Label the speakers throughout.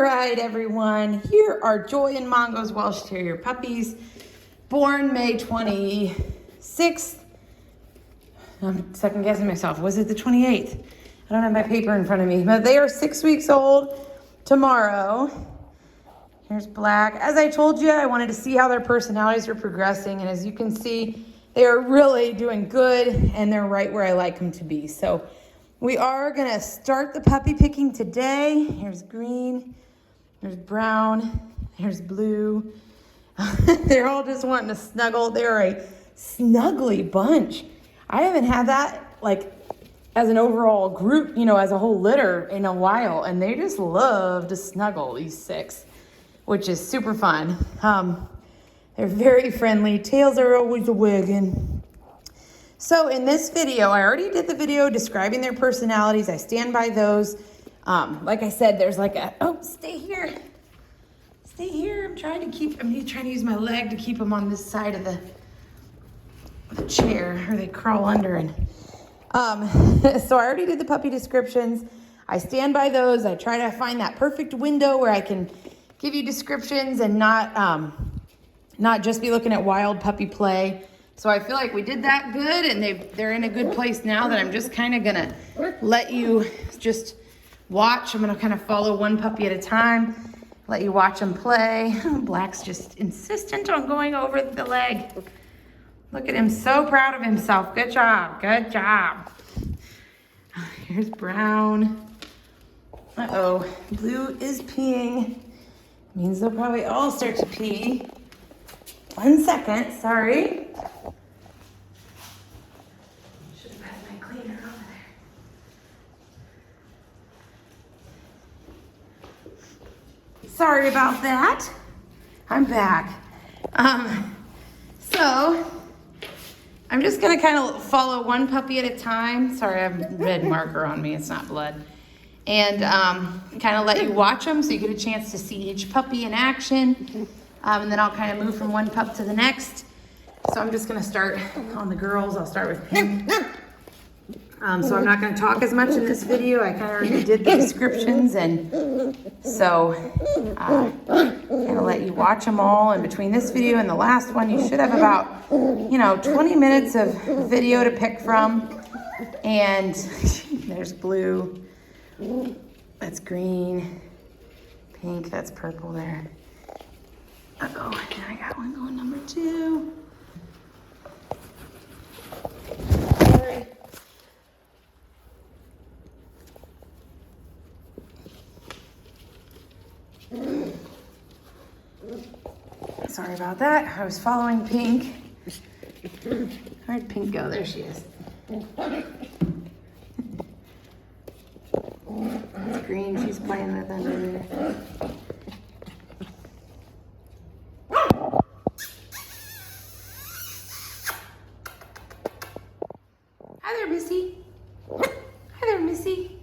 Speaker 1: All right, everyone, here are Joy and Mongo's Welsh Terrier puppies, born May 26th. I'm second guessing myself. Was it the 28th? I don't have my paper in front of me, but they are 6 weeks old tomorrow. Here's Black. As I told you, I wanted to see how their personalities are progressing, and as you can see, they are really doing good, and they're right where I like them to be. So we are gonna start the puppy picking today. Here's Green. There's Brown, there's Blue. They're all just wanting to snuggle. They're a snuggly bunch. I haven't had that like as an overall group, you know, as a whole litter in a while. And they just love to snuggle, these six, which is super fun. They're very friendly. Tails are always a wagging. So in this video, I already did the video describing their personalities. I stand by those. Like I said, there's like a, oh, stay here. Stay here. I'm trying to use my leg to keep them on this side of the chair, or they crawl under. And so I already did the puppy descriptions. I stand by those. I try to find that perfect window where I can give you descriptions and not just be looking at wild puppy play. So I feel like we did that good, and they're in a good place now that I'm just kind of gonna let you just watch. I'm gonna kind of follow one puppy at a time, let you watch them play. Black's just insistent on going over the leg. Look at him, so proud of himself. Good job, good job. Here's Brown. Uh-oh, Blue is peeing. Means they'll probably all start to pee. 1 second, sorry. Should have had my cleaner over there. Sorry about that. I'm back. So I'm just gonna kind of follow one puppy at a time. Sorry, I have a red marker on me, it's not blood. And kind of let you watch them so you get a chance to see each puppy in action. And then I'll kind of move from one pup to the next. So I'm just gonna start on the girls. I'll start with Pink. So I'm not gonna talk as much in this video. I kind of already did the descriptions, and so I'm gonna let you watch them all. And between this video and the last one, you should have about, 20 minutes of video to pick from. And there's Blue, that's Green, Pink, that's purple there. Uh-oh, and I got one going number 2. Sorry. Sorry about that. I was following Pink. Where'd Pink go? There she is. That's Green, she's playing with under there. Hi there, Missy. Hi there, Missy.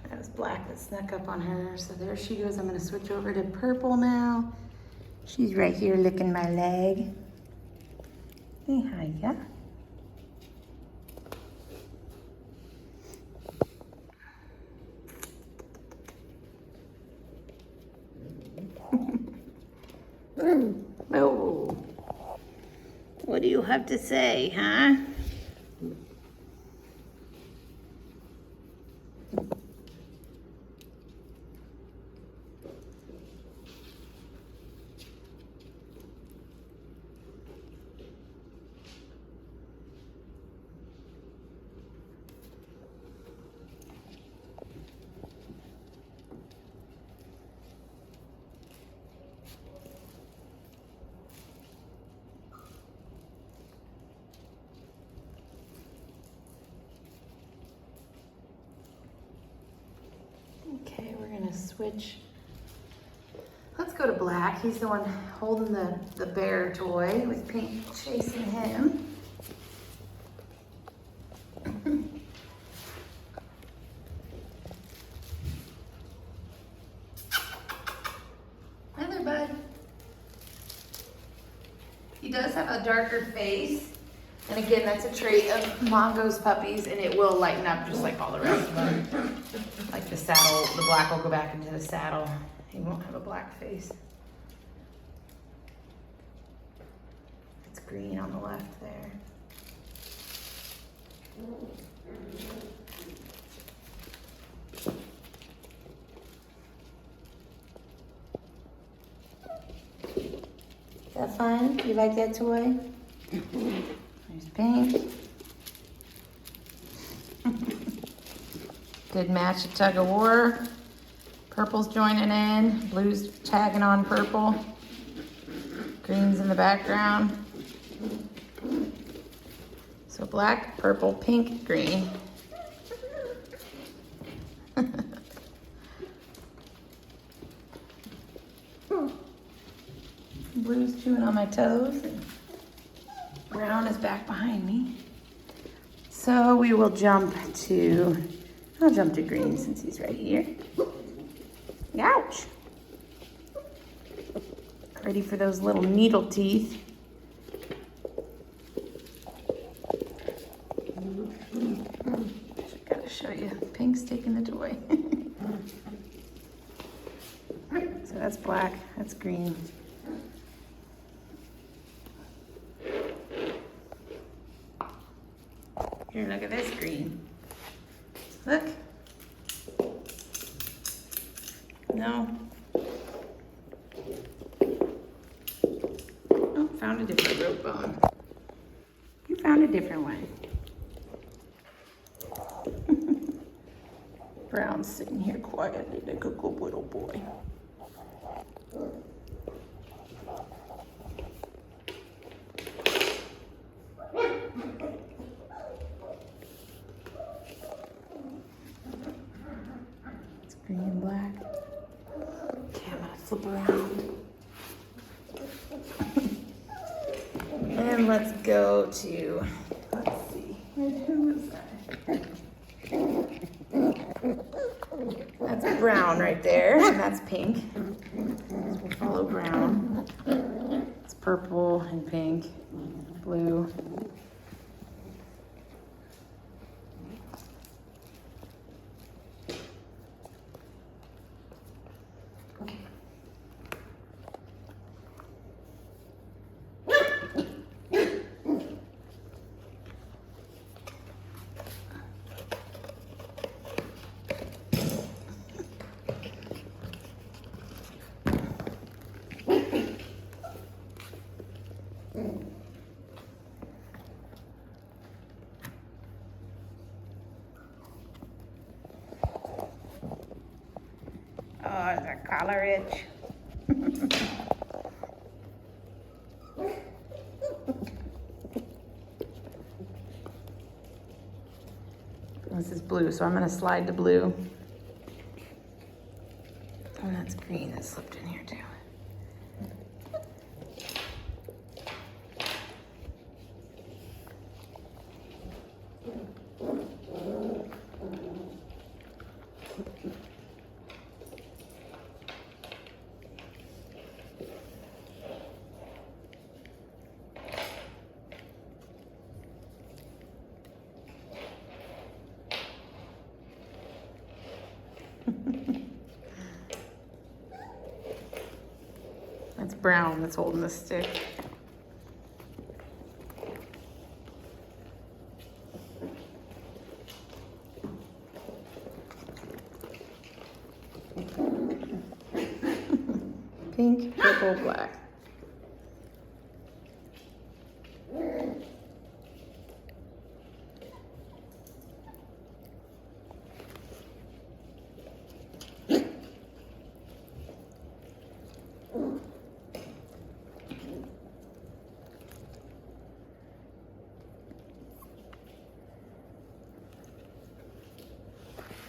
Speaker 1: That was Black that snuck up on her. So there she goes. I'm gonna switch over to Purple now. She's right here licking my leg. Hey, hiya. Oh, what do you have to say, huh? Okay, we're gonna switch. Let's go to Black. He's the one holding the bear toy with Pink chasing him. Hi there, bud. He does have a darker face. And again, that's a trait of Mongo's puppies, and it will lighten up just like all the rest of them. Like the saddle, the black will go back into the saddle. He won't have a black face. It's green on the left there. Is that fun? You like that toy? There's pink. Good match of tug of war. Purple's joining in. Blue's tagging on purple. Green's in the background. So black, purple, pink, green. Blue's chewing on my toes. Brown is back behind me. So we will jump to, I'll jump to green since he's right here. Ouch. Ready for those little needle teeth. Gotta show you, Pink's taking the toy. So that's black, that's green. Here, look at this green. Look. No. Oh, found a different rope bone. You found a different one. Brown's sitting here quietly like a good little boy. Green and black. Okay, I'm gonna flip around. And let's go to, let's see, who was that? That's brown right there, and that's pink. So we'll follow brown. It's purple and pink, blue. Oh, it's a collar itch. This is blue, so I'm gonna slide to blue. And that's green that slipped in here too. That's brown that's holding the stick. Pink, purple, black.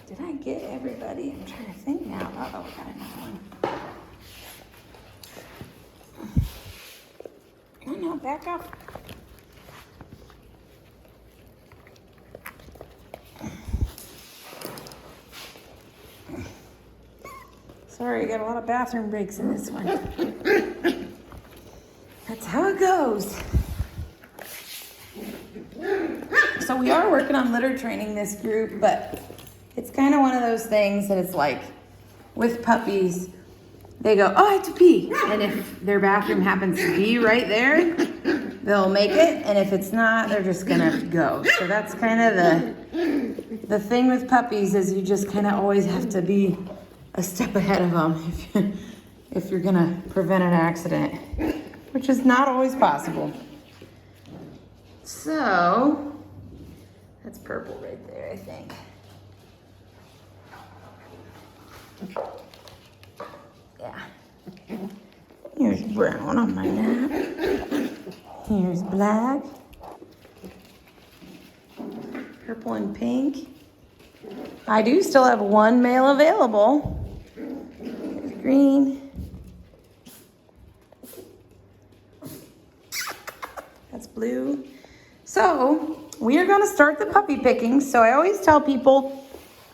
Speaker 1: Did I get everybody? I'm trying to think now. Uh-oh, we got another one. Oh no, back up. Sorry, I got a lot of bathroom breaks in this one. That's how it goes. So we are working on litter training this group, but it's kind of one of those things that it's like with puppies, they go, oh, I have to pee. And if their bathroom happens to be right there, they'll make it. And if it's not, they're just gonna go. So that's kind of the thing with puppies is you just kind of always have to be a step ahead of them if you're gonna prevent an accident, which is not always possible. So, that's purple right there, I think. Yeah. Here's brown on my map. Here's black. Purple and pink. I do still have one male available. Here's green. That's blue. So we are going to start the puppy picking. So I always tell people,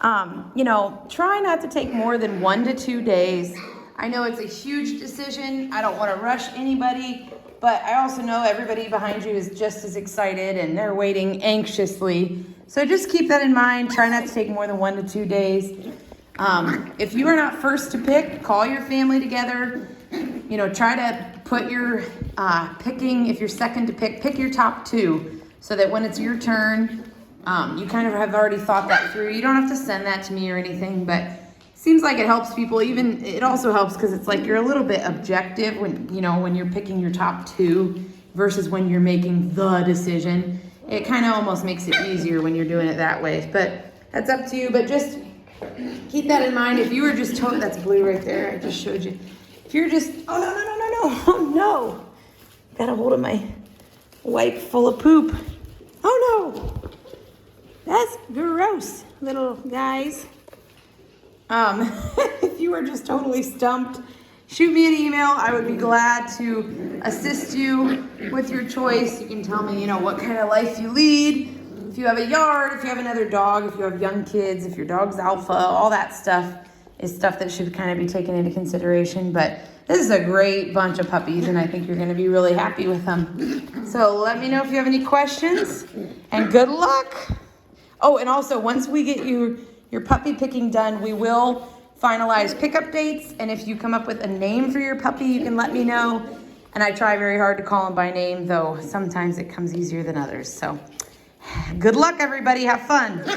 Speaker 1: try not to take more than 1 to 2 days. I know it's a huge decision. I don't want to rush anybody, but I also know everybody behind you is just as excited and they're waiting anxiously. So just keep that in mind. Try not to take more than 1 to 2 days. If you are not first to pick, call your family together. Try to put your picking, if you're second to pick your top 2 so that when it's your turn, you kind of have already thought that through. You don't have to send that to me or anything, but it seems like it helps people. Even it also helps because it's like you're a little bit objective when you're picking your top 2 versus when you're making the decision. It kind of almost makes it easier when you're doing it that way, but that's up to you. But just keep that in mind. If you were just told, that's blue right there, I just showed you. If you're just, oh no, got a hold of my wipe full of poop. Oh no, that's gross, little guys. If you were just totally stumped, shoot me an email. I would be glad to assist you with your choice. You can tell me, what kind of life you lead. If you have a yard, if you have another dog, if you have young kids, if your dog's alpha, all that stuff is stuff that should kind of be taken into consideration. But this is a great bunch of puppies, and I think you're going to be really happy with them. So let me know if you have any questions, and good luck. Oh, and also, once we get your puppy picking done, we will finalize pickup dates, and if you come up with a name for your puppy, you can let me know. And I try very hard to call them by name, though sometimes it comes easier than others. So good luck, everybody. Have fun.